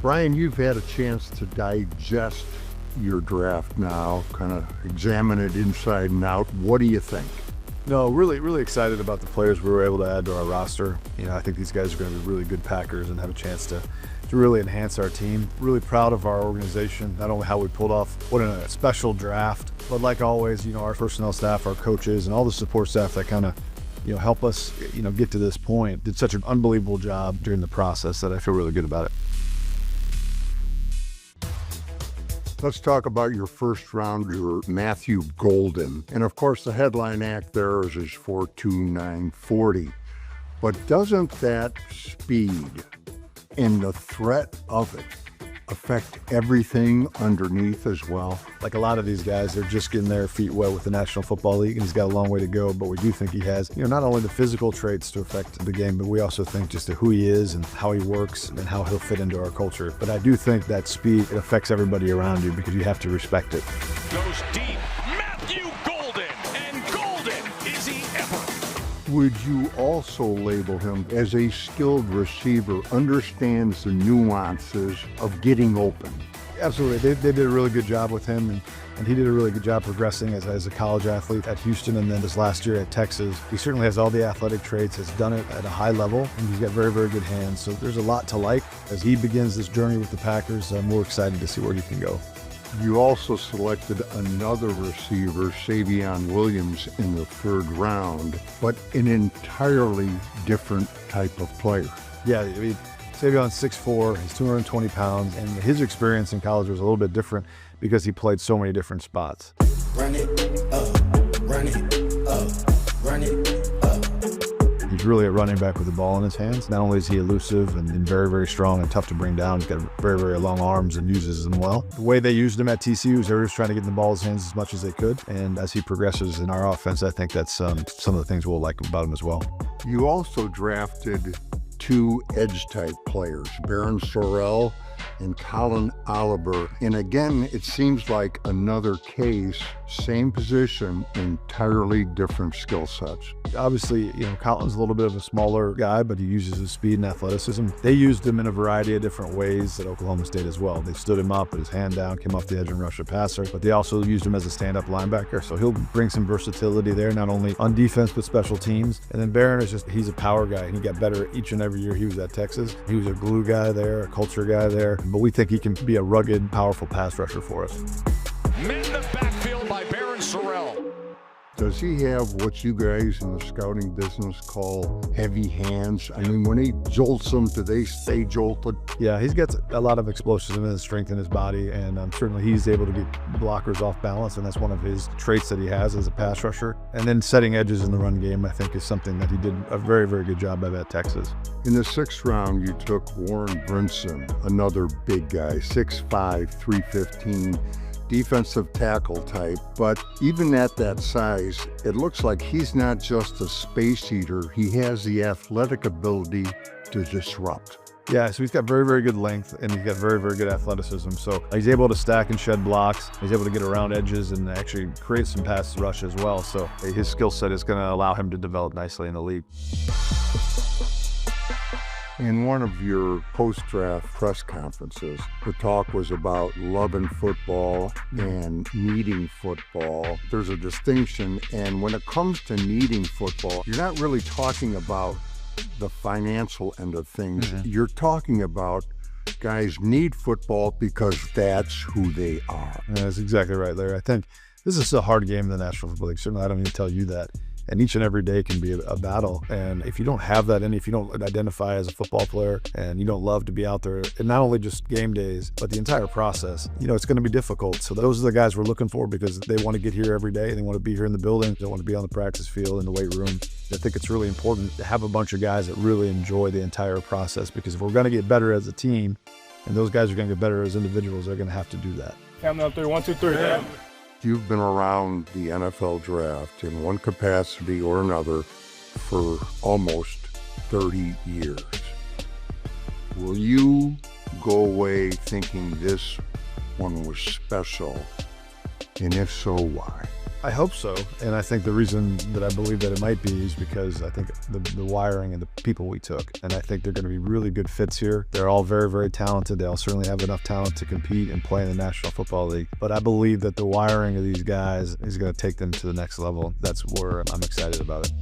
Brian, you've had a chance to digest your draft now, kind of examine it inside and out. What do you think? No, really excited about the players we were able to add to our roster. I think these guys are going to be really good Packers and have a chance to really enhance our team. Really proud of our organization, not only how we pulled off what a special draft, but like always, our personnel staff, our coaches, and all the support staff that kind of help us get to this point did such an unbelievable job during the process that I feel really good about it. Let's talk about your first rounder, Matthew Golden. And of course, the headline act there is his 4.29 40. But doesn't that speed and the threat of it affect everything underneath as well? Like a lot of these guys, they're just getting their feet wet with the National Football League, and he's got a long way to go. But we do think he has, not only the physical traits to affect the game, but we also think just who he is and how he works and how he'll fit into our culture. But I do think that speed, it affects everybody around you because you have to respect it. Goes deep, Matthew Golden, and Golden, is he ever? Would you also label him as a skilled receiver, understands the nuances of getting open? Absolutely. They did a really good job with him, and he did a really good job progressing as a college athlete at Houston and then this last year at Texas. He certainly has all the athletic traits, has done it at a high level, and he's got very good hands. So there's a lot to like. As he begins this journey with the Packers, we're excited to see where he can go. You also selected another receiver, Savion Williams, in the third round, but an entirely different type of player. Yeah, Savion's 6'4", he's 220 pounds, and his experience in college was a little bit different because he played so many different spots. Run it up, run it up, run it up. He's really a running back with the ball in his hands. Not only is he elusive and very strong and tough to bring down, he's got very long arms and uses them well. The way they used him at TCU is they were just trying to get in the ball in his hands as much as they could. And as he progresses in our offense, I think that's some of the things we'll like about him as well. You also drafted two edge-type players, Baron Sorrell and Colin Oliver. And again, it seems like another case, same position, entirely different skill sets. Obviously, Colin's a little bit of a smaller guy, but he uses his speed and athleticism. They used him in a variety of different ways at Oklahoma State as well. They stood him up, put his hand down, came off the edge and rushed a passer, but they also used him as a stand-up linebacker. So he'll bring some versatility there, not only on defense, but special teams. And then Baron he's a power guy, and he got better each and every year he was at Texas. He was a glue guy there, a culture guy there, but we think he can be a rugged, powerful pass rusher for us. Men in the backfield by Baron Sorrell. Does he have what you guys in the scouting business call heavy hands? I mean, when he jolts them, do they stay jolted? Yeah, he's got a lot of explosiveness and strength in his body, and certainly he's able to get blockers off balance, and that's one of his traits that he has as a pass rusher. And then setting edges in the run game, I think, is something that he did a very good job of at Texas. In the sixth round, you took Warren Brinson, another big guy, 6'5", 315. Defensive tackle type, but even at that size, it looks like he's not just a space eater. He has the athletic ability to disrupt. Yeah, so he's got very good length, and he's got very good athleticism. So he's able to stack and shed blocks. He's able to get around edges and actually create some pass rush as well. So his skill set is going to allow him to develop nicely in the league. In one of your post-draft press conferences, the talk was about loving football and needing football. There's a distinction, and when it comes to needing football, you're not really talking about the financial end of things. Mm-hmm. You're talking about guys need football because that's who they are. Yeah, that's exactly right, Larry. I think this is a hard game in the National Football League. Certainly, I don't need to tell you that. And each and every day can be a battle. And if you don't have that if you don't identify as a football player and you don't love to be out there, and not only just game days, but the entire process, it's going to be difficult. So those are the guys we're looking for because they want to get here every day. They want to be here in the building. They want to be on the practice field, in the weight room. I think it's really important to have a bunch of guys that really enjoy the entire process, because if we're going to get better as a team, and those guys are going to get better as individuals, they're going to have to do that. Count up there, 1, 2, 3. Yeah. You've been around the NFL draft in one capacity or another for almost 30 years. Will you go away thinking this one was special? And if so, why? I hope so, and I think the reason that I believe that it might be is because I think the wiring and the people we took, and I think they're going to be really good fits here. They're all very, very talented. They all certainly have enough talent to compete and play in the National Football League, but I believe that the wiring of these guys is going to take them to the next level. That's where I'm excited about it.